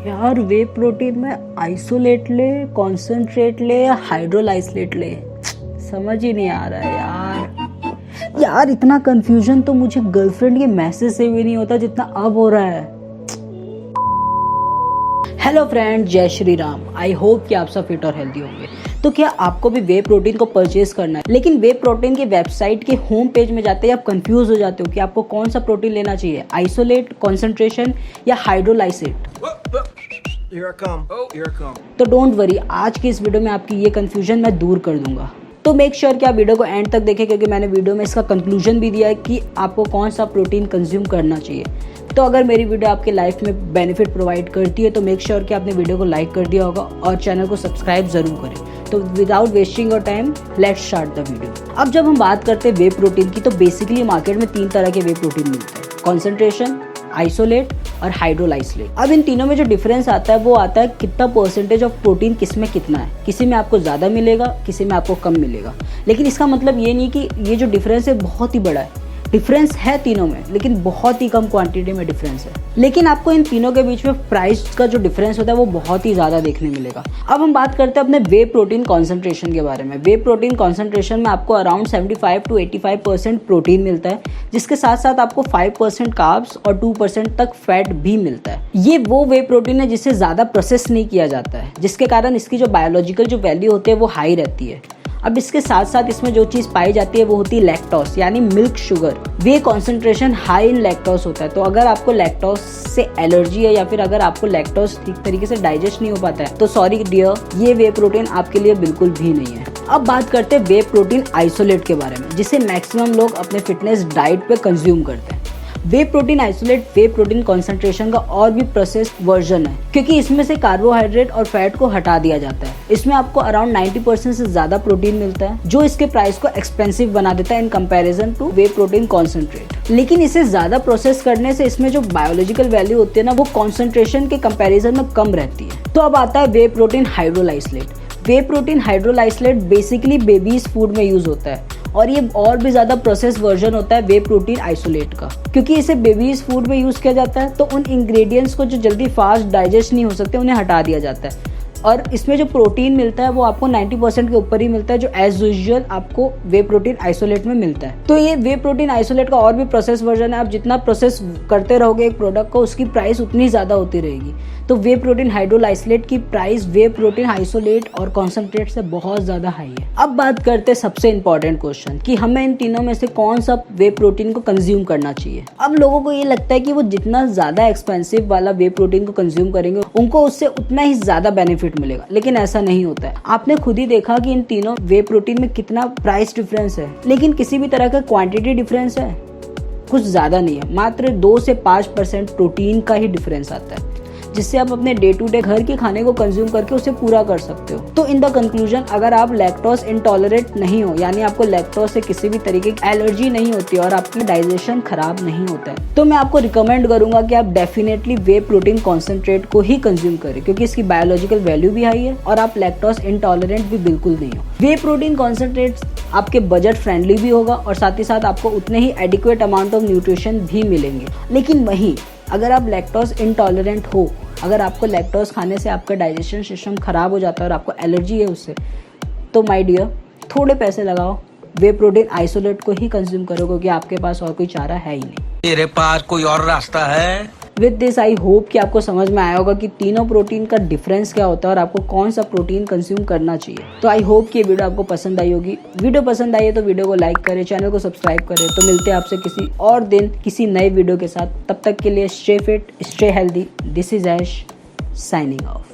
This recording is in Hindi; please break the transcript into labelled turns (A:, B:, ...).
A: यार वे प्रोटीन में आइसोलेट ले, कॉन्सेंट्रेट ले या हाइड्रोलाइसलेट ले, समझ ही नहीं आ रहा है यार इतना कंफ्यूजन तो मुझे गर्लफ्रेंड के मैसेज से भी नहीं होता जितना अब हो रहा है। हेलो फ्रेंड, जय श्री राम। आई होप कि आप सब फिट और हेल्दी होंगे। तो क्या आपको भी वे प्रोटीन को परचेज करना है, लेकिन वे प्रोटीन के वेबसाइट के होम पेज में जाते ही आप कंफ्यूज हो जाते हो कि आपको कौन सा प्रोटीन लेना चाहिए, आइसोलेट, कॉन्सेंट्रेशन या हाइड्रोलाइसेट। तो डोंट वरी, आज की इस वीडियो में आपकी ये कंफ्यूजन मैं दूर कर दूंगा। तो मेक श्योर कि आप वीडियो को एंड तक देखें, क्योंकि मैंने वीडियो में इसका कंक्लूजन भी दिया है कि आपको कौन सा प्रोटीन कंज्यूम करना चाहिए। तो अगर मेरी वीडियो आपके लाइफ में बेनिफिट प्रोवाइड करती है तो मेक श्योर कि आपने वीडियो को लाइक कर दिया होगा और चैनल को सब्सक्राइब जरूर करें। तो without wasting your time, let's start the video. अब जब हम बात करते हैं वे प्रोटीन की, तो बेसिकली मार्केट में 3 तरह के वे प्रोटीन मिलते हैं: कॉन्सेंट्रेशन, आइसोलेट और हाइड्रोलाइसलेट। अब इन तीनों में जो डिफरेंस आता है वो आता है कितना परसेंटेज ऑफ प्रोटीन किस में कितना है। किसी में आपको ज़्यादा मिलेगा, किसी में आपको कम मिलेगा। लेकिन इसका मतलब ये नहीं कि ये जो डिफरेंस है बहुत ही बड़ा है। डिफरेंस है तीनों में, लेकिन बहुत ही कम क्वांटिटी में डिफरेंस है। लेकिन आपको इन तीनों के बीच में प्राइस का जो डिफरेंस होता है वो बहुत ही ज़्यादा देखने मिलेगा। अब हम बात करते हैं अपने वे प्रोटीन कॉन्सेंट्रेशन के बारे में। वे प्रोटीन कॉन्सेंट्रेशन में आपको अराउंड 75 to 85% प्रोटीन मिलता है, जिसके साथ साथ आपको 5% कार्ब्स और 2% तक फैट भी मिलता है। ये वो वे प्रोटीन है जिसे ज़्यादा प्रोसेस नहीं किया जाता है, जिसके कारण इसकी जो बायोलॉजिकल जो वैल्यू होती है वो हाई रहती है। अब इसके साथ साथ इसमें जो चीज़ पाई जाती है वो होती है लैक्टोस, यानी milk sugar. Way concentration high in lactose होता है। तो अगर आपको लैक्टोस से एलर्जी है या फिर अगर आपको लैक्टोस ठीक तरीके से डाइजेस्ट नहीं हो पाता है तो सॉरी डियर, ये वे प्रोटीन आपके लिए बिल्कुल भी नहीं है। अब बात करते हैं वे प्रोटीन आइसोलेट के बारे में, जिसे मैक्सिमम लोग अपने फिटनेस डाइट पे कंज्यूम करते हैं। Whey protein isolate whey protein concentration का और भी प्रोसेस्ड वर्जन है, क्योंकि इसमें से कार्बोहाइड्रेट और फैट को हटा दिया जाता है। इसमें आपको अराउंड 90% से ज्यादा प्रोटीन मिलता है, जो इसके प्राइस को एक्सपेंसिव बना देता है in comparison two way protein concentrate. लेकिन इसे ज्यादा प्रोसेस करने से इसमें जो बायोलॉजिकल वैल्यू होती है ना, वो कॉन्सेंट्रेशन के कंपेरिजन में कम रहती है। तो अब आता है वे प्रोटीन हाइड्रोलाइसलेट। वे प्रोटीन हाइड्रोलाइसलेट बेसिकली बेबीज फूड में यूज होता है और ये और भी ज़्यादा प्रोसेस वर्जन होता है वे प्रोटीन आइसोलेट का। क्योंकि इसे बेबीज फूड में यूज़ किया जाता है तो उन इंग्रेडिएंट्स को जो जल्दी फास्ट डाइजेस्ट नहीं हो सकते उन्हें हटा दिया जाता है, और इसमें जो प्रोटीन मिलता है वो आपको 90% के ऊपर ही मिलता है, जो एज यूजुअल आपको वे प्रोटीन आइसोलेट में मिलता है। तो ये वे प्रोटीन आइसोलेट का और भी प्रोसेस वर्जन है। आप जितना प्रोसेस करते रहोगे एक प्रोडक्ट को, उसकी प्राइस उतनी ज़्यादा होती रहेगी। तो वे प्रोटीन हाइड्रोलाइसलेट की प्राइस वे प्रोटीन आइसोलेट और कॉन्सेंट्रेट से बहुत ज़्यादा हाई है। अब बात करते हैं सबसे इंपॉर्टेंट क्वेश्चन कि हमें इन तीनों में से कौन सा वे प्रोटीन को कंज्यूम करना चाहिए। अब लोगों को ये लगता है कि वो जितना ज़्यादा एक्सपेंसिव वाला वे प्रोटीन को कंज्यूम करेंगे उनको उससे उतना ही ज़्यादा बेनिफिट मिलेगा, लेकिन ऐसा नहीं होता है। आपने खुद ही देखा कि इन तीनों वे प्रोटीन में कितना प्राइस डिफरेंस है, लेकिन किसी भी तरह का क्वांटिटी डिफरेंस है कुछ ज़्यादा नहीं है। मात्र 2 से 5% प्रोटीन का ही डिफरेंस आता है, जिससे आप अपने डे टू डे घर के खाने को कंज्यूम करके उसे पूरा कर सकते हो। तो इन द कंक्लूजन, अगर आप लैक्टोस इंटॉलरेंट नहीं हो, यानी आपको लैक्टोस से किसी भी तरीके की एलर्जी नहीं होती और आपकी डाइजेशन खराब नहीं होता है, तो मैं आपको रिकमेंड करूंगा कि आप डेफिनेटली वे प्रोटीन कॉन्सेंट्रेट को ही कंज्यूम करें, क्योंकि इसकी बायोलॉजिकल वैल्यू भी हाई है और आप लैक्टोस इंटॉलरेंट भी बिल्कुल नहीं हो। वे प्रोटीन कॉन्सेंट्रेट आपके बजट फ्रेंडली भी होगा और साथ ही साथ आपको उतने ही एडिक्वेट अमाउंट ऑफ न्यूट्रिशन भी मिलेंगे। लेकिन वहीं अगर आप लैक्टोस इंटॉलरेंट हो, अगर आपको लैक्टोस खाने से आपका डाइजेशन सिस्टम खराब हो जाता है और आपको एलर्जी है उससे, तो माय डियर थोड़े पैसे लगाओ, वे प्रोटीन आइसोलेट को ही कंज्यूम करो, क्योंकि आपके पास और कोई चारा है ही नहीं।
B: मेरे पास कोई और रास्ता है?
A: विद दिस आई होप कि आपको समझ में आया होगा कि तीनों प्रोटीन का डिफरेंस क्या होता है और आपको कौन सा प्रोटीन कंज्यूम करना चाहिए। तो आई होप कि ये वीडियो आपको पसंद आई होगी। वीडियो पसंद आई है तो वीडियो को लाइक करें, चैनल को सब्सक्राइब करें। तो मिलते हैं आपसे किसी और दिन किसी नए वीडियो के साथ। तब तक के लिए stay fit, stay healthy. This is Ash signing of.